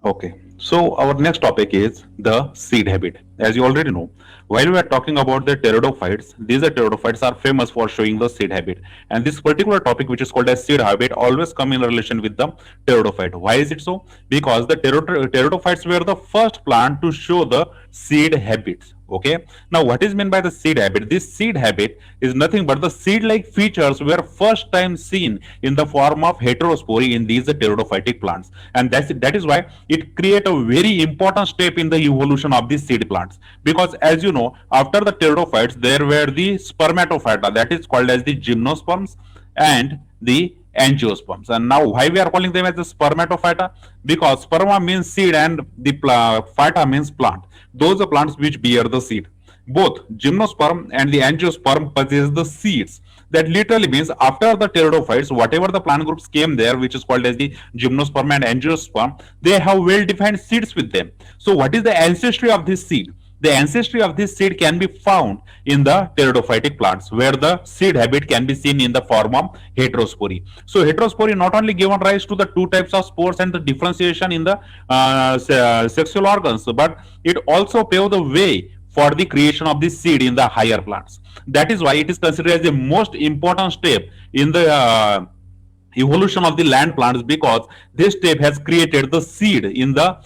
Okay, so our next topic is the seed habit. As you already know, while we are talking about the pteridophytes, these are pteridophytes are famous for showing the seed habit. And this particular topic, which is called as seed habit, always come in relation with the pteridophyte. Why is it so? Because the pteridophytes were the first plant to show the seed habits. Okay, now what is meant by the seed habit? This seed habit is nothing but the seed-like features were first time seen in the form of heterospory in these pteridophytic plants, and that is why it create a very important step in the evolution of these seed plants. Because as you know, after the pteridophytes, there were the spermatophyta, that is called as the gymnosperms and the angiosperms. And now why we are calling them as the spermatophyta? Because sperma means seed and the phyta means plant. Those are plants which bear the seed. Both gymnosperm and the angiosperm possess the seeds. That literally means after the pteridophytes, whatever the plant groups came there, which is called as the gymnosperm and angiosperm, they have well-defined seeds with them. So what is the ancestry of this seed? The ancestry of this seed can be found in the pteridophytic plants, where the seed habit can be seen in the form of heterospory. So heterospory not only given rise to the two types of spores and the differentiation in the sexual organs, but it also paved the way for the creation of the seed in the higher plants. That is why it is considered as the most important step in the evolution of the land plants, because this step has created the seed in the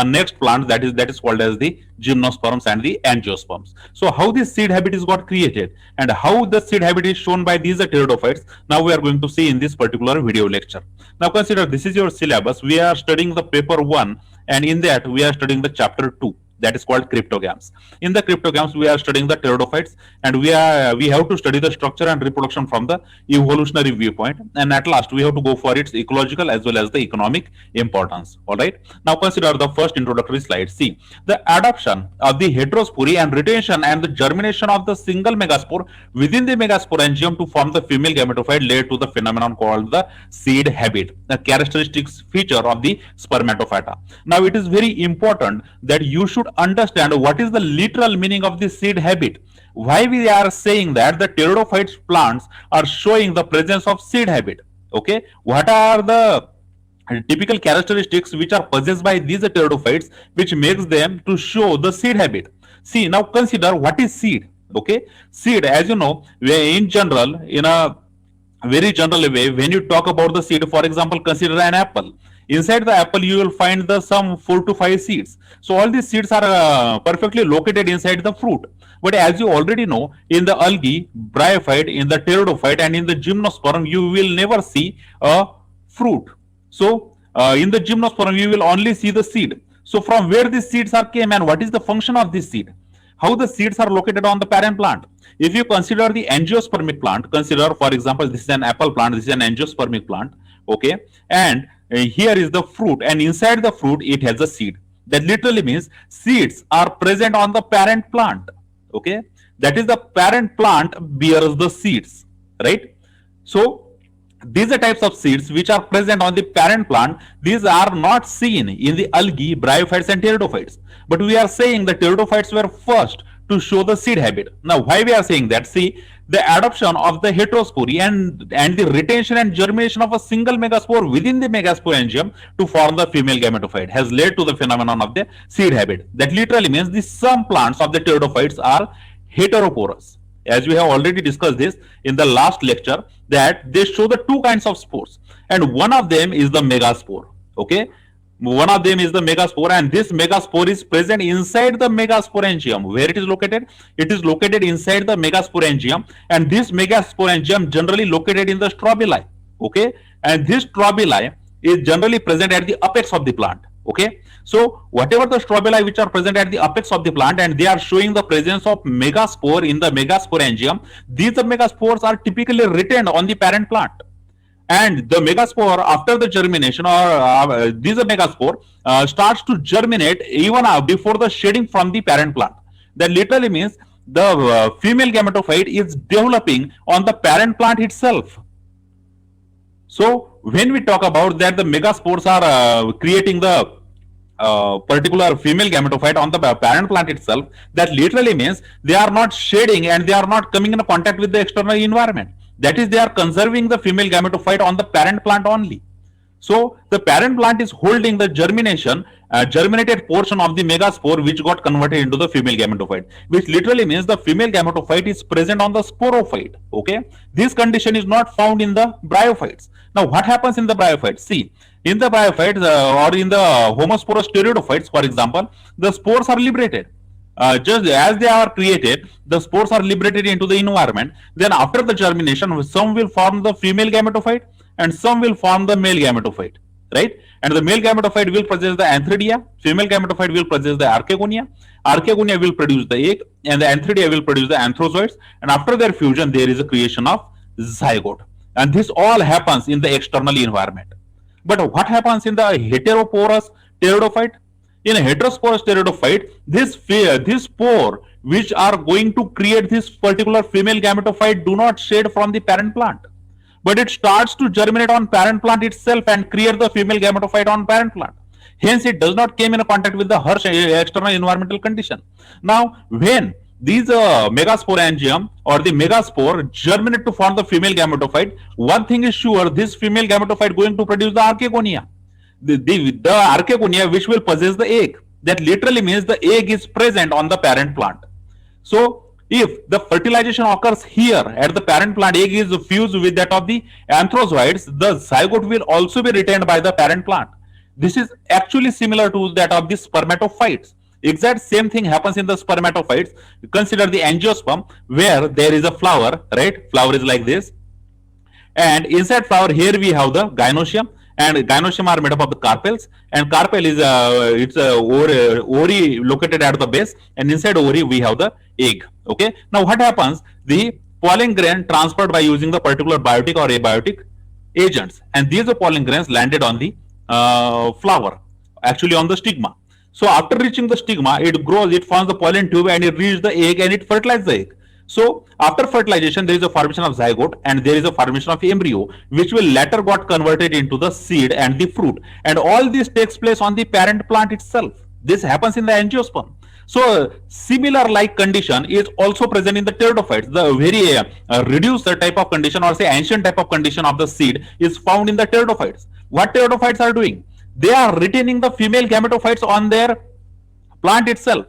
next plant, that is called as the gymnosperms and the angiosperms. So how this seed habit is got created and how the seed habit is shown by these pteridophytes, now we are going to see in this particular video lecture. Now consider this is your syllabus. We are studying the paper 1, and in that we are studying the chapter 2, that is called cryptogams. In the cryptogams, we are studying the pteridophytes, and we have to study the structure and reproduction from the evolutionary viewpoint. And at last, we have to go for its ecological as well as the economic importance. All right. Now consider the first introductory slide. See, the adoption of the heterospory and retention and the germination of the single megaspore within the megasporangium to form the female gametophyte led to the phenomenon called the seed habit, the characteristics feature of the spermatophyta. Now, it is very important that you should understand what is the literal meaning of the seed habit. Why we are saying that the pteridophytes plants are showing the presence of seed habit. Okay, what are the typical characteristics which are possessed by these pteridophytes which makes them to show the seed habit? See, now consider what is seed. Okay, seed, as you know, in general, in a very general way, when you talk about the seed, for example, consider an apple. Inside the apple you will find the some 4 to 5 seeds. So all these seeds are perfectly located inside the fruit. But as you already know, in the algae, bryophyte, in the pteridophyte and in the gymnosperm, you will never see a fruit. So in the gymnosperm you will only see the seed. So from where these seeds are came and what is the function of this seed? How the seeds are located on the parent plant? If you consider the angiospermic plant, consider for example this is an apple plant, this is an angiospermic plant. Okay, and here is the fruit, and inside the fruit it has a seed. That literally means seeds are present on the parent plant. Okay, that is the parent plant bears the seeds, right? So these are types of seeds which are present on the parent plant. These are not seen in the algae, bryophytes and pteridophytes. But we are saying the pteridophytes were first to show the seed habit. Now, why we are saying that? See, the adoption of the heterospory and the retention and germination of a single megaspore within the megasporangium to form the female gametophyte has led to the phenomenon of the seed habit. That literally means the some plants of the pteridophytes are heteroporous. As we have already discussed this in the last lecture, that they show the two kinds of spores, and one of them is the megaspore. Okay, one of them is the megaspore, and this megaspore is present inside the megasporangium. Where it is located? It is located inside the megasporangium, and this megasporangium generally located in the strobili. Okay, and this strobili is generally present at the apex of the plant. Okay, so whatever the strobili which are present at the apex of the plant and they are showing the presence of megaspore in the megasporangium, these megaspores are typically retained on the parent plant. And the megaspore, after the germination, or this megaspore starts to germinate even before the shedding from the parent plant. That literally means the female gametophyte is developing on the parent plant itself. So when we talk about that, the megaspores are creating the particular female gametophyte on the parent plant itself, that literally means they are not shedding and they are not coming in contact with the external environment. That is, they are conserving the female gametophyte on the parent plant only. So the parent plant is holding the germinated portion of the megaspore which got converted into the female gametophyte, which literally means the female gametophyte is present on the sporophyte. Okay, this condition is not found in the bryophytes. Now, what happens in the bryophytes? See, in the bryophytes or in the homosporous pteridophytes, for example, the spores are liberated. Just as they are created, the spores are liberated into the environment. Then, after the germination, some will form the female gametophyte and some will form the male gametophyte, right? And the male gametophyte will possess the antheridia, female gametophyte will possess the archegonia. Archegonia will produce the egg, and the antheridia will produce the anthrozoids. And after their fusion, there is a creation of zygote. And this all happens in the external environment. But what happens in the heteroporous pteridophyte? In a heterosporous pteridophyte, this spore which are going to create this particular female gametophyte do not shed from the parent plant, but it starts to germinate on parent plant itself and create the female gametophyte on parent plant. Hence, it does not came in contact with the harsh external environmental condition. Now, when these megasporangium or the megaspore germinate to form the female gametophyte, one thing is sure: this female gametophyte going to produce the archegonia, the archegonia which will possess the egg. That literally means the egg is present on the parent plant. So, if the fertilization occurs here at the parent plant, egg is fused with that of the anthrozoids, the zygote will also be retained by the parent plant. This is actually similar to that of the spermatophytes. Exact same thing happens in the spermatophytes. Consider the angiosperm where there is a flower, right? Flower is like this, and inside flower here we have the gynoecium, and gynoecium are made up of the carpels, and carpel is it's a ovary located at the base, and inside ovary we have the egg. Okay, now what happens? The pollen grain transferred by using the particular biotic or abiotic agents, and these pollen grains landed on the flower, actually on the stigma. So after reaching the stigma, it grows, it forms the pollen tube, and it reaches the egg, and it fertilizes the egg. So after fertilization, there is a formation of zygote and there is a formation of embryo, which will later got converted into the seed and the fruit. And all this takes place on the parent plant itself. This happens in the angiosperm. So similar like condition is also present in the pteridophytes. The very reduced type of condition, or say ancient type of condition of the seed, is found in the pteridophytes. What pteridophytes are doing? They are retaining the female gametophytes on their plant itself.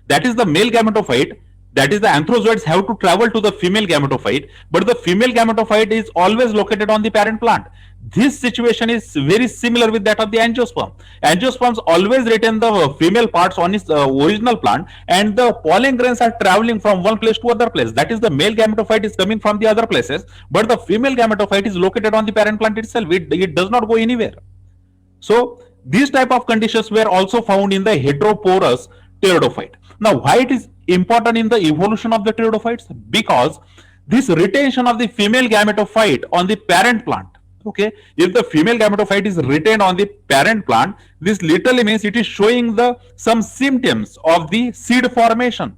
That is the male gametophyte, that is the anthrozoids have to travel to the female gametophyte, but the female gametophyte is always located on the parent plant. This situation is very similar with that of the angiosperm. Angiosperms always retain the female parts on its original plant, and the pollen grains are traveling from one place to other place. That is, the male gametophyte is coming from the other places, but the female gametophyte is located on the parent plant itself. It does not go anywhere. So these type of conditions were also found in the heteroporous pteridophyte. Now, why it is important in the evolution of the pteridophytes? Because this retention of the female gametophyte on the parent plant. Okay, if the female gametophyte is retained on the parent plant, this literally means it is showing the some symptoms of the seed formation.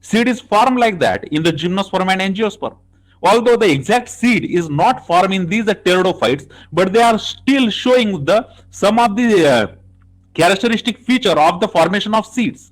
Seed is formed like that in the gymnosperm and angiosperm. Although the exact seed is not formed in these pteridophytes, but they are still showing the some of the characteristic feature of the formation of seeds.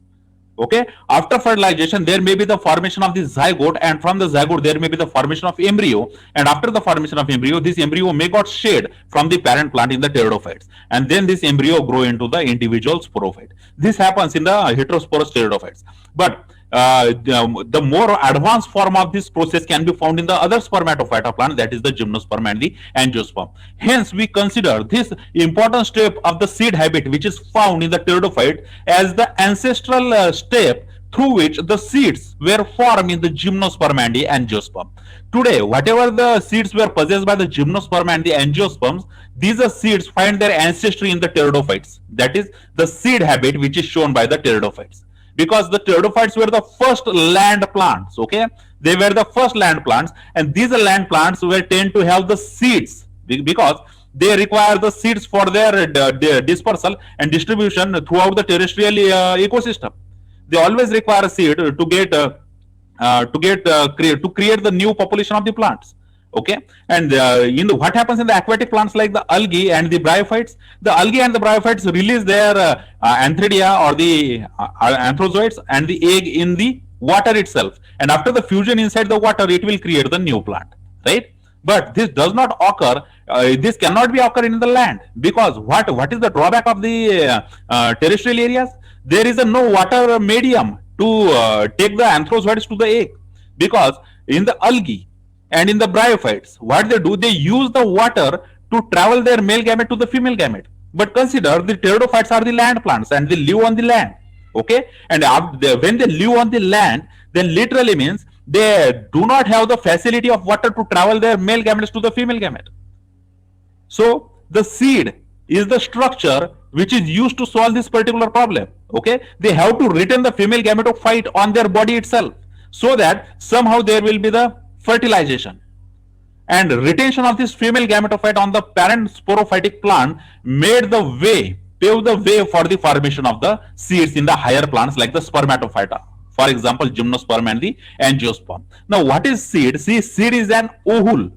Okay, after fertilization there may be the formation of the zygote, and from the zygote there may be the formation of embryo, and after the formation of embryo, this embryo may got shed from the parent plant in the pteridophytes, and then this embryo grow into the individual sporophyte. This happens in the heterosporous pteridophytes, but the more advanced form of this process can be found in the other spermatophyta plant, that is the gymnosperm and the angiosperm. Hence, we consider this important step of the seed habit, which is found in the pteridophyte, as the ancestral step through which the seeds were formed in the gymnosperm and the angiosperm. Today, whatever the seeds were possessed by the gymnosperm and the angiosperms, these are seeds find their ancestry in the pteridophytes. That is the seed habit which is shown by the pteridophytes, because the pteridophytes were the first land plants. Okay, they were the first land plants, and these land plants were tend to have the seeds because they require the seeds for their dispersal and distribution throughout the terrestrial ecosystem. They always require a seed to create the new population of the plants. Okay, and what happens in the aquatic plants like the algae and the bryophytes? The algae and the bryophytes release their antheridia or the anthrozoids and the egg in the water itself, and after the fusion inside the water, it will create the new plant, right? But this does not occur. This cannot be occur in the land, because what is the drawback of the terrestrial areas? There is a no water medium to take the anthrozoids to the egg, because in the algae and in the bryophytes, what they do, they use the water to travel their male gamete to the female gamete. But consider the pteridophytes are the land plants and they live on the land. Okay, and when they live on the land, then literally means they do not have the facility of water to travel their male gametes to the female gamete. So the seed is the structure which is used to solve this particular problem. Okay, they have to retain the female gametophyte on their body itself, so that somehow there will be the fertilization, and retention of this female gametophyte on the parent sporophytic plant paved the way for the formation of the seeds in the higher plants like the spermatophyta. For example, gymnosperm and the angiosperm. Now, what is seed? See, seed is an ovule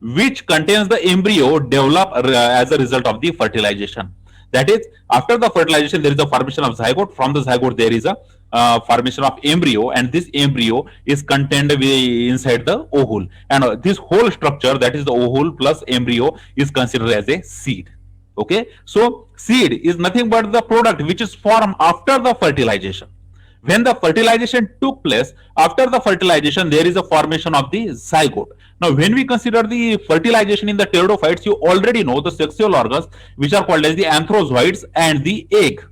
which contains the embryo developed as a result of the fertilization. That is, after the fertilization, there is a formation of zygote. From the zygote, there is a formation of embryo, and this embryo is contained inside the ovule. And this whole structure, that is the ovule plus embryo, is considered as a seed. Okay, so seed is nothing but the product which is formed after the fertilization. When the fertilization took place, after the fertilization, there is a formation of the zygote. Now, when we consider the fertilization in the pteridophytes, you already know the sexual organs which are called as the anthrozoids and the egg.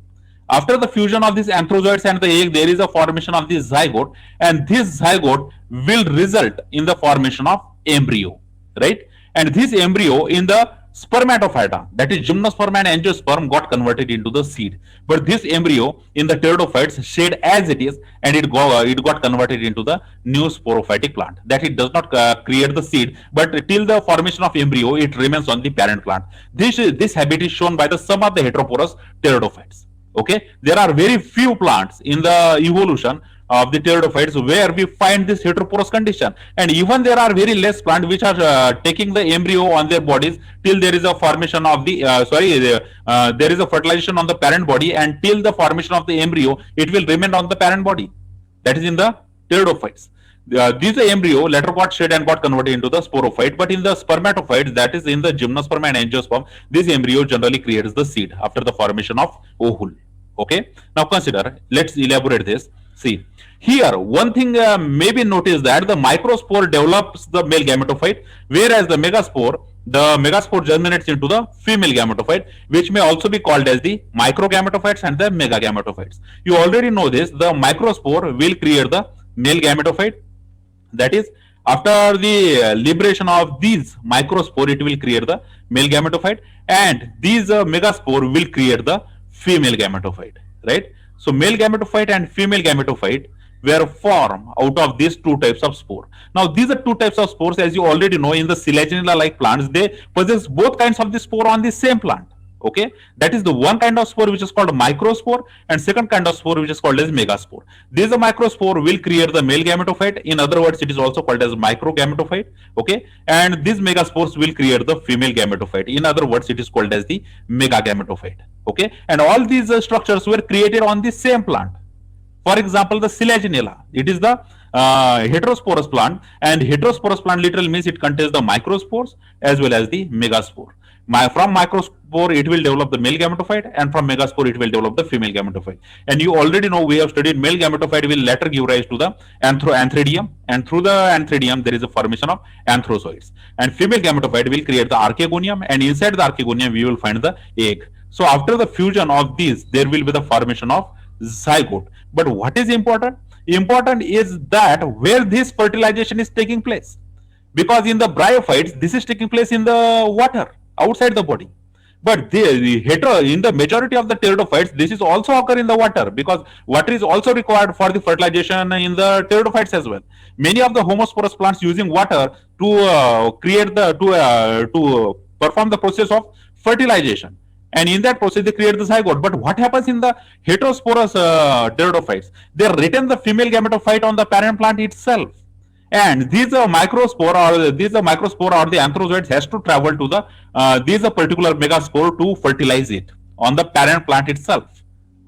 After the fusion of these anthrozoids and the egg, there is a formation of the zygote, and this zygote will result in the formation of embryo, right? And this embryo in the spermatophyta, that is gymnosperm and angiosperm, got converted into the seed. But this embryo in the pteridophytes stayed as it is, and it got converted into the new sporophytic plant. That it does not create the seed, but till the formation of embryo, it remains on the parent plant. This habit is shown by the some of the heteroporous pteridophytes. Okay, there are very few plants in the evolution of the pteridophytes where we find this heteroporous condition, and even there are very less plants which are taking the embryo on their bodies till there is a formation of the there is a fertilization on the parent body, and till the formation of the embryo it will remain on the parent body. That is in the pteridophytes. This embryo later got shed and got converted into the sporophyte, but in the spermatophytes, that is in the gymnosperm and angiosperm, this embryo generally creates the seed after the formation of ovule. Okay, now consider, let's elaborate this. See, here one thing maybe notice that the microspore develops the male gametophyte, whereas the megaspore germinates into the female gametophyte, which may also be called as the microgametophytes and the megagametophytes. You already know this. The microspore will create the male gametophyte. That is, after the liberation of these microspore, it will create the male gametophyte, and these megaspore will create the female gametophyte, right? So male gametophyte and female gametophyte were formed out of these two types of spore. Now, these are two types of spores, as you already know. In the Selaginella like plants, they possess both kinds of the spore on the same plant. Okay, that is the one kind of spore which is called microspore, and second kind of spore which is called as megaspore. This microspore will create the male gametophyte. In other words, it is also called as microgametophyte. Okay, and these megaspores will create the female gametophyte. In other words, it is called as the megagametophyte. Okay, and all these structures were created on the same plant. For example, the Selaginella, it is the heterosporous plant, and heterosporous plant literally means it contains the microspores as well as the megaspore. From microspore, it will develop the male gametophyte, and from megaspore, it will develop the female gametophyte. And you already know, we have studied male gametophyte will later give rise to the antheridium, and through the antheridium, there is a formation of anthrozoids. And female gametophyte will create the archegonium, and inside the archegonium, we will find the egg. So after the fusion of these, there will be the formation of zygote. But what is important? Important is that where this fertilization is taking place. Because in the bryophytes, this is taking place in the water, outside the body. But in the majority of the pteridophytes, this is also occur in the water, because water is also required for the fertilization in the pteridophytes as well. Many of the homosporous plants using water to to perform the process of fertilization. And in that process, they create the zygote. But what happens in the heterosporous pteridophytes? They retain the female gametophyte on the parent plant itself. And these microspore or the anthrozoids has to travel to the these particular megaspore to fertilize it on the parent plant itself.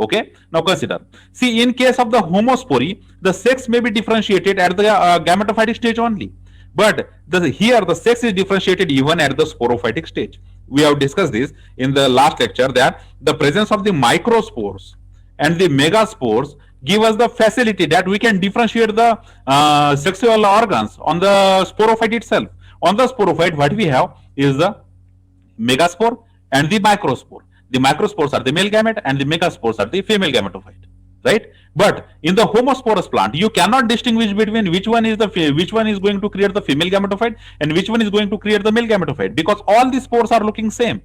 Okay. Now consider. See, in case of the homospory, the sex may be differentiated at the gametophyte stage only. But here the sex is differentiated even at the sporophytic stage. We have discussed this in the last lecture that the presence of the microspores and the megaspores give us the facility that we can differentiate the sexual organs on the sporophyte itself. On the sporophyte, what we have is the megaspore and the microspore. The microspores are the male gamete and the megaspores are the female gametophyte, right? But in the homosporous plant, you cannot distinguish between which one is going to create the female gametophyte and which one is going to create the male gametophyte, because all the spores are looking same,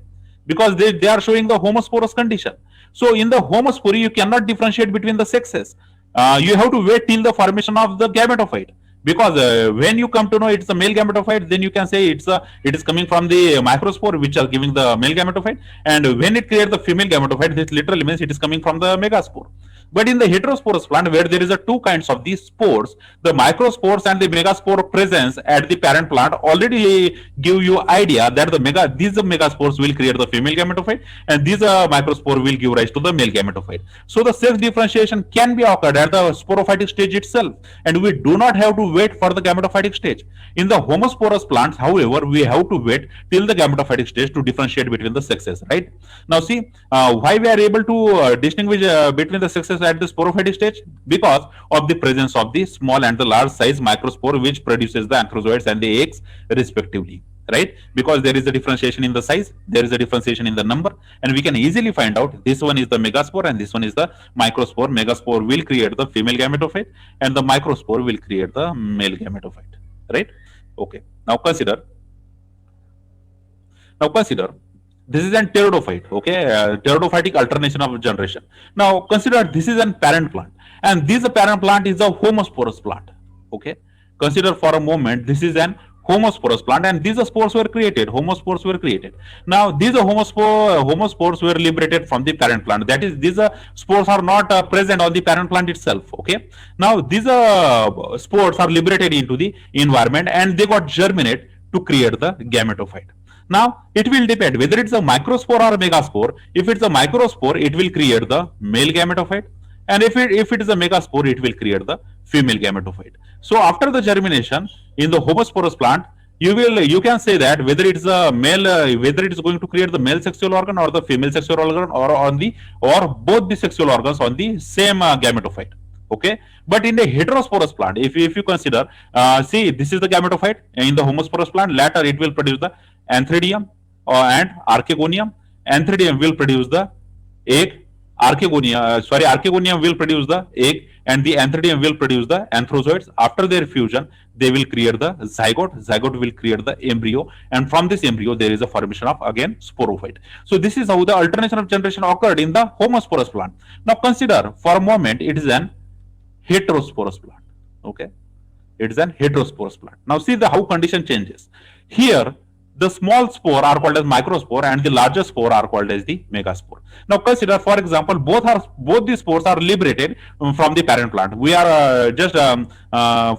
because they are showing the homosporous condition. So in the homospore, you cannot differentiate between the sexes. You have to wait till the formation of the gametophyte, because when you come to know it's a male gametophyte, then you can say it is coming from the microspore which are giving the male gametophyte, and when it creates the female gametophyte, this literally means it is coming from the megaspore. But in the heterosporous plant, where there is a two kinds of these spores, the microspores and the megaspore presence at the parent plant already give you idea that these megaspores will create the female gametophyte, and these microspore will give rise to the male gametophyte. So the sex differentiation can be occurred at the sporophytic stage itself, and we do not have to wait for the gametophytic stage. In the homosporous plants, however, we have to wait till the gametophytic stage to differentiate between the sexes, right? Now see, why we are able to distinguish between the sexes at the sporophytic stage? Because of the presence of the small and the large size microspore, which produces the anthrozoids and the eggs respectively, right? Because there is a differentiation in the size, there is a differentiation in the number, and we can easily find out this one is the megaspore and this one is the microspore. Megaspore will create the female gametophyte and the microspore will create the male gametophyte, right? Okay, now consider this is an pteridophyte, okay, pteridophytic alternation of generation. Now consider this is an parent plant, and this parent plant is a homosporous plant, okay. Consider for a moment this is an homosporous plant, and these spores were created, homospores were created. Now these homospores were liberated from the parent plant, that is these spores are not present on the parent plant itself, okay. Now these spores are liberated into the environment and they got germinate to create the gametophyte. Now it will depend whether it's a microspore or a megaspore. If it's a microspore, it will create the male gametophyte, and if it is a megaspore, it will create the female gametophyte. So after the germination in the homosporous plant, you can say that whether it's a male, whether it is going to create the male sexual organ or the female sexual organ, or both the sexual organs on the same gametophyte, okay. But in the heterosporous plant, if you consider, see, this is the gametophyte in the homosporous plant. Later it will produce the antheridium and archegonium. Antheridium will produce the egg. Archegonium will produce the egg, and the antheridium will produce the anthrozoids. After their fusion, they will create the zygote. Zygote will create the embryo, and from this embryo, there is a formation of again sporophyte. So this is how the alternation of generation occurred in the homosporous plant. Now consider for a moment it is an heterosporous plant. Okay, it is an heterosporous plant. Now see the how condition changes. Here the small spore are called as microspore and the larger spore are called as the megaspore. Now consider, for example, both these spores are liberated from the parent plant. We are just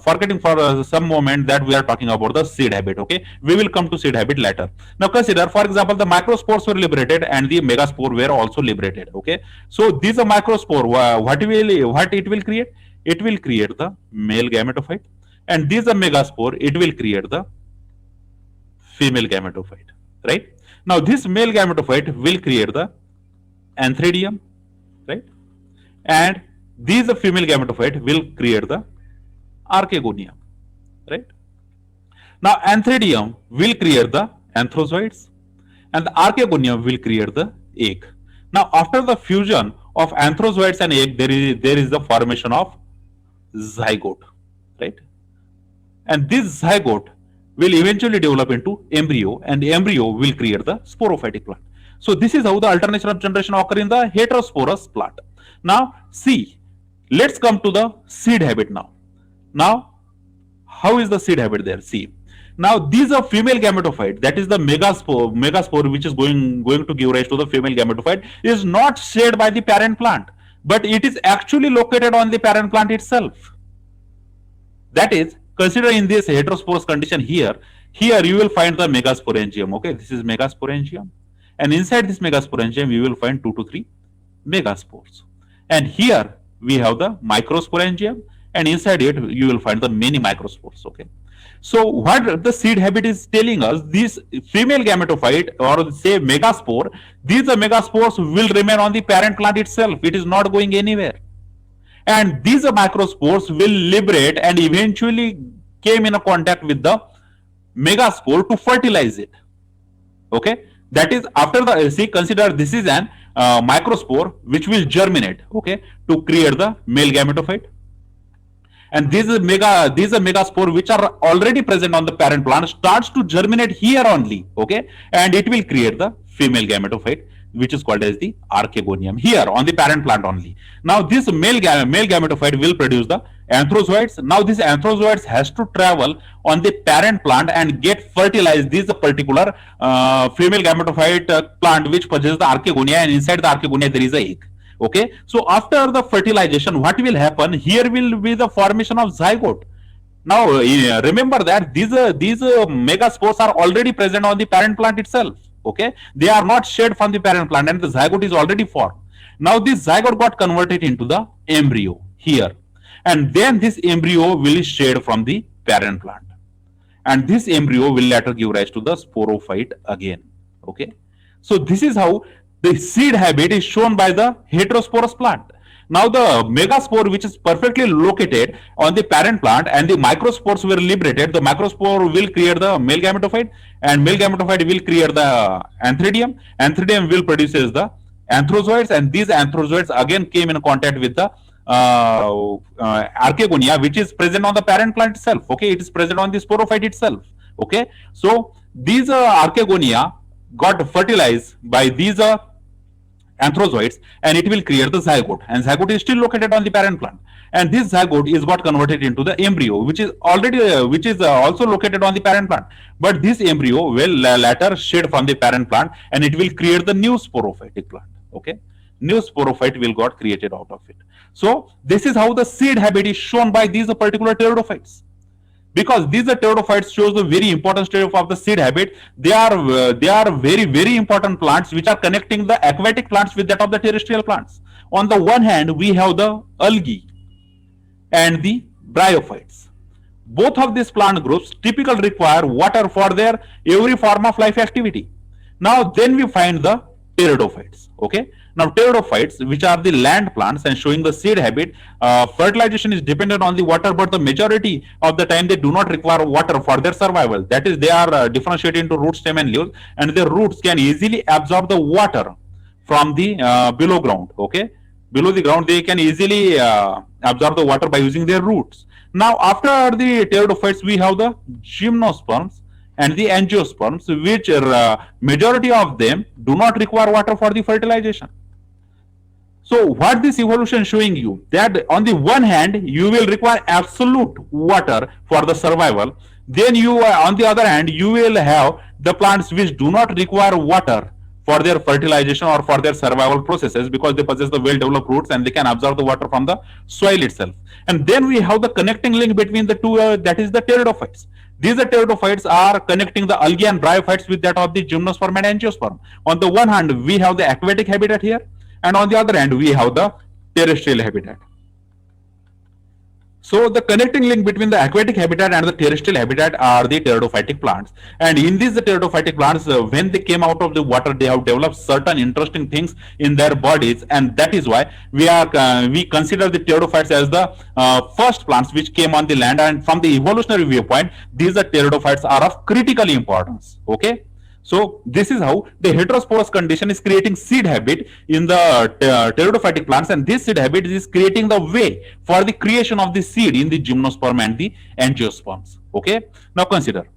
forgetting for some moment that we are talking about the seed habit. Okay, we will come to seed habit later. Now consider, for example, the microspores were liberated and the megaspore were also liberated. Okay, so these are microspore. What it will create? It will create the male gametophyte, and these are megaspore. It will create the female gametophyte, right? Now this male gametophyte will create the antheridium, right? And these female gametophyte will create the archegonium, right? Now antheridium will create the anthrozoids and the archegonium will create the egg. Now after the fusion of anthrozoids and egg, there is the formation of zygote, right? And this zygote will eventually develop into embryo, and the embryo will create the sporophytic plant. So this is how the alternation of generation occur in the heterosporous plant. Now see, let's come to the seed habit now. Now how is the seed habit there? See, now these are female gametophyte, that is the megaspore which is going to give rise to the female gametophyte, is not shared by the parent plant, but it is actually located on the parent plant itself. That is, consider in this heterosporous condition here you will find the megasporangium. Okay, this is megasporangium, and inside this megasporangium you will find 2 to 3 megaspores. And here we have the microsporangium, and inside it you will find the many microspores. Okay, so what the seed habit is telling us, this female gametophyte or say megaspore, these megaspores will remain on the parent plant itself. It is not going anywhere, and these microspores will liberate and eventually came in a contact with the megaspore to fertilize it. Okay, that is after the see, consider this is an microspore which will germinate, okay, to create the male gametophyte, and these are megaspore which are already present on the parent plant starts to germinate here only. Okay, and it will create the female gametophyte which is called as the archegonium here on the parent plant only. Now this male gametophyte will produce the anthrozoids. Now this anthrozoids has to travel on the parent plant and get fertilized. This is a particular female gametophyte plant which possesses the archegonia, and inside the archegonia there is a egg. Okay, so after the fertilization what will happen, here will be the formation of zygote. Now remember that these megaspores are already present on the parent plant itself. Okay, they are not shed from the parent plant and the zygote is already formed. Now this zygote got converted into the embryo here, and then this embryo will shed from the parent plant, and this embryo will later give rise to the sporophyte again. Okay, so this is how the seed habit is shown by the heterosporous plant. Now the megaspore which is perfectly located on the parent plant and the microspores were liberated, the microspore will create the male gametophyte and male gametophyte will create the anthridium. Anthridium will produces the anthrozoids, and these anthrozoids again came in contact with the archegonia which is present on the parent plant itself. Okay, it is present on the sporophyte itself. Okay, so these archegonia got fertilized by these anthrozoids, and it will create the zygote, and zygote is still located on the parent plant, and this zygote is got converted into the embryo which is already also located on the parent plant, but this embryo will later shed from the parent plant and it will create the new sporophytic plant. Okay, new sporophyte will got created out of it. So this is how the seed habit is shown by these particular pteridophytes. Because these pteridophytes shows the very important stage of the seed habit. They are very important plants which are connecting the aquatic plants with that of the terrestrial plants. On the one hand, we have the algae and the bryophytes. Both of these plant groups typically require water for their every form of life activity. Now then we find the pteridophytes. Okay, now pteridophytes, which are the land plants and showing the seed habit, fertilization is dependent on the water, but the majority of the time they do not require water for their survival. That is, they are differentiated into root, stem and leaves, and their roots can easily absorb the water from the below ground. Okay, below the ground they can easily absorb the water by using their roots. Now after the pteridophytes we have the gymnosperms and the angiosperms, which majority of them do not require water for the fertilization. So what this evolution showing you, that on the one hand you will require absolute water for the survival, then you on the other hand you will have the plants which do not require water for their fertilization or for their survival processes, because they possess the well developed roots and they can absorb the water from the soil itself. And then we have the connecting link between the two, that is the pteridophytes. These pteridophytes are connecting the algae and bryophytes with that of the gymnosperm and angiosperm. On the one hand we have the aquatic habitat here, and on the other hand we have the terrestrial habitat. So the connecting link between the aquatic habitat and the terrestrial habitat are the pteridophytic plants. And in these pteridophytic plants, when they came out of the water, they have developed certain interesting things in their bodies, and that is why we consider the pteridophytes as the first plants which came on the land. And from the evolutionary viewpoint, these pteridophytes are of critical importance. Okay. So this is how the heterosporous condition is creating seed habit in the pteridophytic plants, and this seed habit is creating the way for the creation of the seed in the gymnosperm and the angiosperms. Okay, now consider,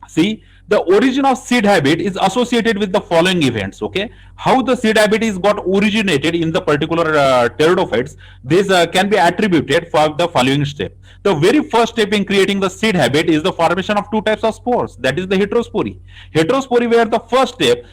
see, the origin of seed habit is associated with the following events. Okay, how the seed habit is got originated in the particular pteridophytes, this can be attributed for the following step. The very first step in creating the seed habit is the formation of two types of spores, that is the heterospory. Heterospory were the first step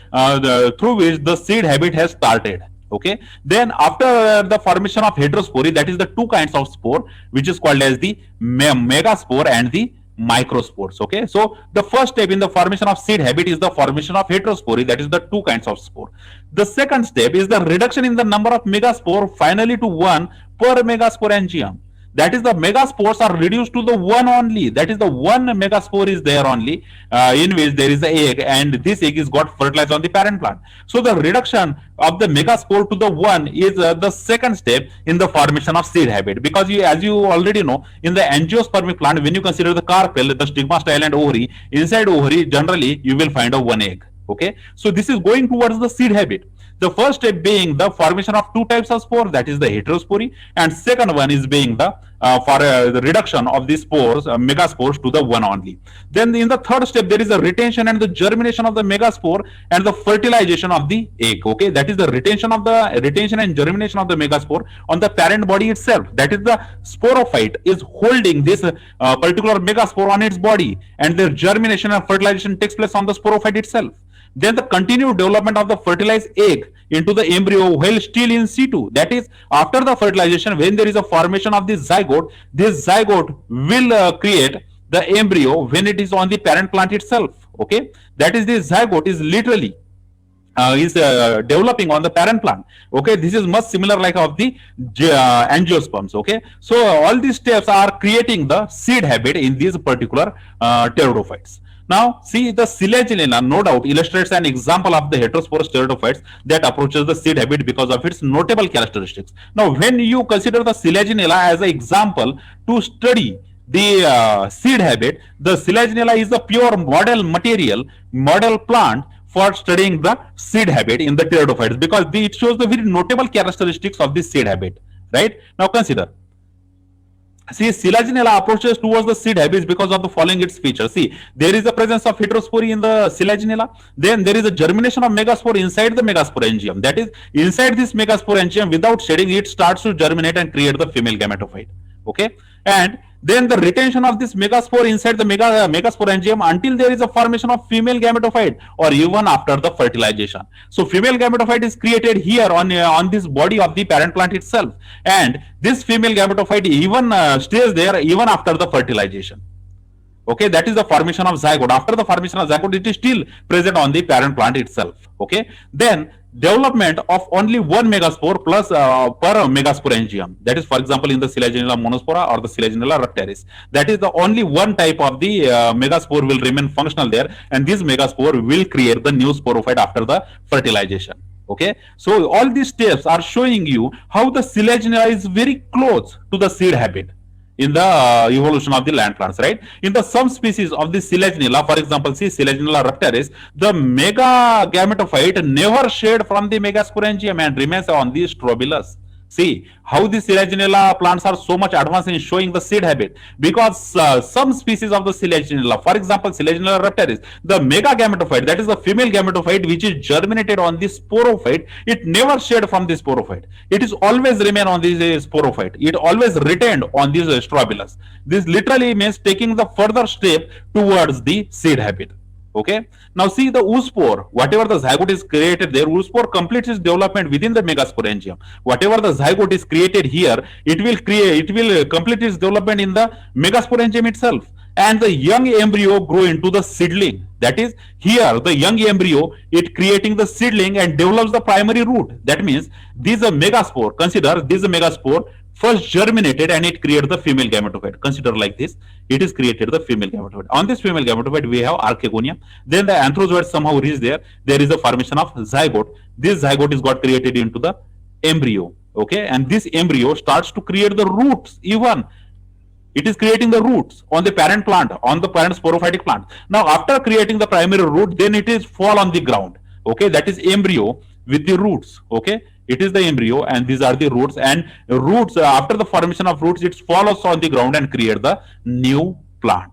through which the seed habit has started. Okay, then after the formation of heterospory, that is the two kinds of spore which is called as the megaspore and the microspores. Okay, so the first step in the formation of seed habit is the formation of heterospory, that is the two kinds of spore. The second step is the reduction in the number of megaspore finally to one per megaspore angium. That is, the megaspores are reduced to the one only. That is, the one megaspore is there only, in which there is the egg, and this egg is got fertilized on the parent plant. So the reduction of the megaspore to the one is the second step in the formation of seed habit. Because you, as you already know, in the angiospermic plant, when you consider the carpel, the stigma, style, and ovary, inside ovary generally you will find a one egg. Okay, so this is going towards the seed habit. The first step being the formation of two types of spores, that is the heterospory, and second one is being the for the reduction of the spores, megaspores, to the one only. Then in the third step, there is a retention and the germination of the megaspore and the fertilization of the egg. Okay, that is the retention and germination of the megaspore on the parent body itself. That is, the sporophyte is holding this particular megaspore on its body, and the germination and fertilization takes place on the sporophyte itself. Then the continued development of the fertilized egg into the embryo while still in situ. That is, after the fertilization, when there is a formation of this zygote will create the embryo when it is on the parent plant itself. Okay, that is, this zygote is literally is developing on the parent plant. Okay, this is much similar like of the angiosperms. Okay, so all these steps are creating the seed habit in these particular pteridophytes. Now, see, the Selaginella no doubt illustrates an example of the heterosporous pteridophytes that approaches the seed habit because of its notable characteristics. Now, when you consider the Selaginella as an example to study the seed habit, the Selaginella is the pure model plant for studying the seed habit in the pteridophytes, because it shows the very notable characteristics of this seed habit. Right? Now, consider. See, Selaginella approaches towards the seed habits because of the following its features. See, there is a presence of heterospory in the Selaginella. Then there is a germination of megaspore inside the megasporangium. That is, inside this megasporangium, without shedding, it starts to germinate and create the female gametophyte. Okay, and then the retention of this megaspore inside the megasporangium until there is a formation of female gametophyte, or even after the fertilization. So female gametophyte is created here on this body of the parent plant itself, and this female gametophyte even stays there even after the fertilization. Okay, that is the formation of zygote. After the formation of zygote, it is still present on the parent plant itself. Okay, then development of only one megaspore plus per megasporangium. That is, for example, in the Selaginella monospora or the Selaginella ruptaris. That is the only one type of the megaspore will remain functional there, and this megaspore will create the new sporophyte after the fertilization. Okay, so all these steps are showing you how the Selaginella is very close to the seed habit in the evolution of the land plants, right? In the some species of the Selaginella, for example, see Selaginella ruptaris, the mega gametophyte never shed from the megasporangium and remains on the strobilus. See how the Selaginella plants are so much advanced in showing the seed habit, because some species of the Selaginella, for example, Selaginella ruptaris, the mega gametophyte, that is the female gametophyte which is germinated on the sporophyte, it never shed from the sporophyte. It is always remain on this sporophyte. It always retained on this strobilus. This literally means taking the further step towards the seed habit. Okay, now see the oospore, whatever the zygote is created there, oospore completes its development within the megasporangium. Whatever the zygote is created here, it will complete its development in the megasporangium itself, and the young embryo grow into the seedling. That is, here the young embryo, it creating the seedling and develops the primary root. That means this is a megaspore. Consider this is a megaspore first germinated and it created the female gametophyte. Consider like this, it is created the female gametophyte. On this female gametophyte we have archegonia, then the anthrozoid somehow reached there is a formation of zygote. This zygote is got created into the embryo. Okay, and this embryo starts to create the roots. Even it is creating the roots on the parent plant, on the parent sporophytic plant. Now after creating the primary root, then it is fall on the ground. Okay, that is embryo with the roots. Okay, it is the embryo and these are the roots, and roots after the formation of roots, it follows on the ground and create the new plant.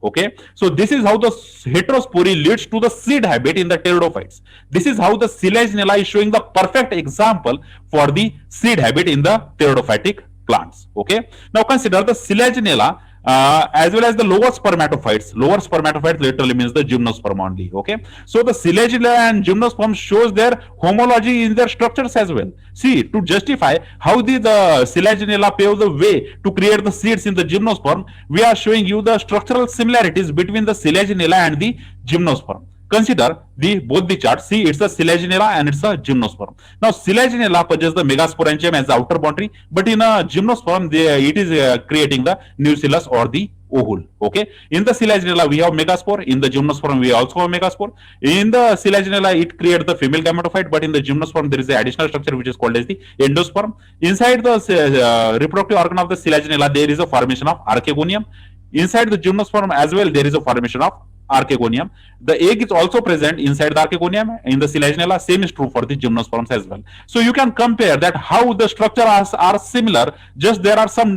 Okay, so this is how the heterospory leads to the seed habit in the pteridophytes. This is how the Selaginella is showing the perfect example for the seed habit in the pteridophytic plants. Okay, now consider the Selaginella as well as the lower spermatophytes. Lower spermatophytes literally means the gymnosperm only. Okay, so the Selaginella and gymnosperm shows their homology in their structures as well. See, to justify how the Selaginella paves the way to create the seeds in the gymnosperm, we are showing you the structural similarities between the Selaginella and the gymnosperm. consider the both the charts. See, it's a Selaginella and it's a Gymnosperm. Now, Selaginella possesses the megasporangium as the outer boundary, but in a Gymnosperm, it is creating the nucellus or the ovule. Okay. In the Selaginella, we have megaspore. In the Gymnosperm, we also have megaspore. In the Selaginella, it creates the female gametophyte, but in the Gymnosperm, there is an additional structure which is called as the endosperm. Inside the reproductive organ of the Selaginella, there is a formation of archegonium. Inside the Gymnosperm as well, there is a formation of archegonium. The egg is also present inside the archegonium. In the Selaginella, same is true for the Gymnosperms as well. So you can compare that how the structures are similar, just there are some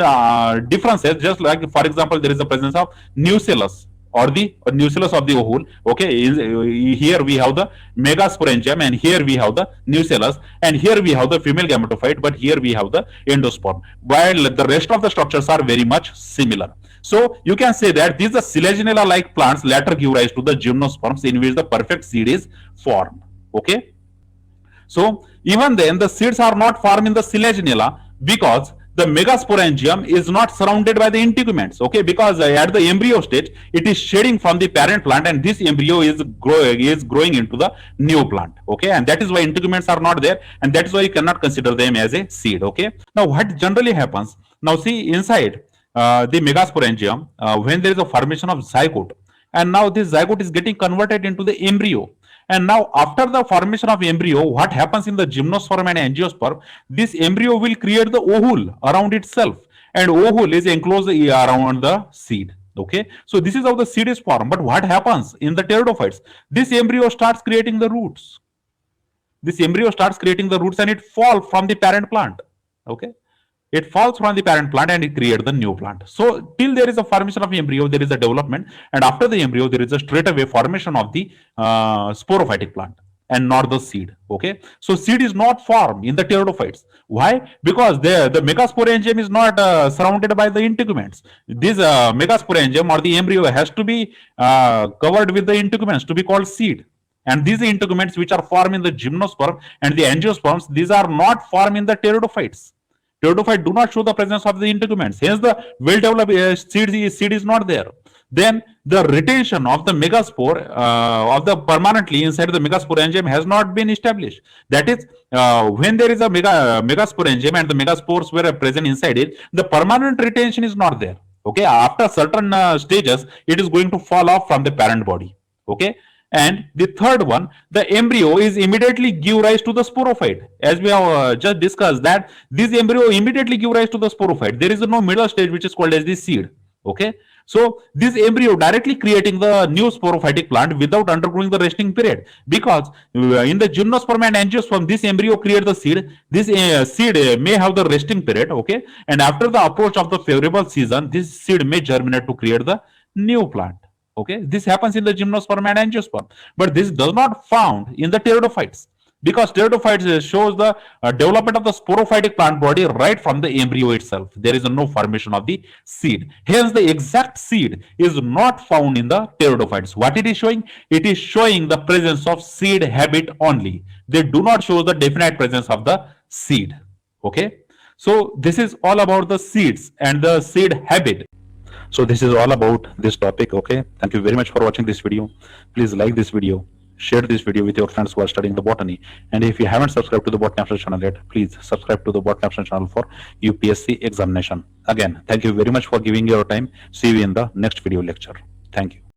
differences, just like for example, there is the presence of nucellus or the nucellus of the ovule. Okay, here we have the megasporangium and here we have the nucellus and here we have the female gametophyte, but here we have the endosperm, while the rest of the structures are very much similar. So you can say that these Selaginella like plants later give rise to the Gymnosperms in which the perfect seed is formed. Okay. So even then the seeds are not formed in the Selaginella because the megasporangium is not surrounded by the integuments. Okay, because at the embryo stage it is shedding from the parent plant and this embryo is growing into the new plant. Okay, and that is why integuments are not there and that is why you cannot consider them as a seed. Okay, now what generally happens, now see inside the megasporangium, when there is a formation of zygote, and now this zygote is getting converted into the embryo. And now after the formation of embryo, what happens in the Gymnosperm and Angiosperm, this embryo will create the ovule around itself and ovule is enclosed around the seed. Okay, so this is how the seed is formed. But what happens in the pteridophytes? This embryo starts creating the roots. This embryo starts creating the roots and it falls from the parent plant. Okay, it falls from the parent plant and it creates the new plant. So till there is a formation of embryo, there is a development, and after the embryo, there is a straight away formation of the sporophytic plant and not the seed. Okay, so seed is not formed in the pteridophytes. Why? Because the megasporangium is not surrounded by the integuments. This megasporangium or the embryo has to be covered with the integuments to be called seed. And these integuments which are formed in the Gymnosperm and the Angiosperms, these are not formed in the pteridophytes. Pteridophyte do not show the presence of the integuments. Hence, the well-developed seed is not there. Then the retention of the megaspore of the permanently inside the megasporangium has not been established. That is, when there is a megasporangium and the megaspores were present inside it, the permanent retention is not there. Okay, after certain stages, it is going to fall off from the parent body. Okay. And the third one, the embryo is immediately give rise to the sporophyte. As we have just discussed that this embryo immediately give rise to the sporophyte. There is no middle stage which is called as the seed. Okay. So this embryo directly creating the new sporophytic plant without undergoing the resting period. Because in the Gymnosperm and Angiosperm, this embryo create the seed. This seed may have the resting period. Okay. And after the approach of the favorable season, this seed may germinate to create the new plant. Okay, this happens in the Gymnosperm and Angiosperm, but this does not found in the pteridophytes because pteridophytes shows the development of the sporophytic plant body right from the embryo itself. There is no formation of the seed. Hence, the exact seed is not found in the pteridophytes. What it is showing? It is showing the presence of seed habit only. They do not show the definite presence of the seed. Okay, so this is all about the seeds and the seed habit. So this is all about this topic. Okay, thank you very much for watching this video. Please like this video, share this video with your friends who are studying the botany, and if you haven't subscribed to the Botany Capstone channel yet, please subscribe to the Botany Capstone channel for UPSC examination. Again, thank you very much for giving your time. See you in the next video lecture. Thank you.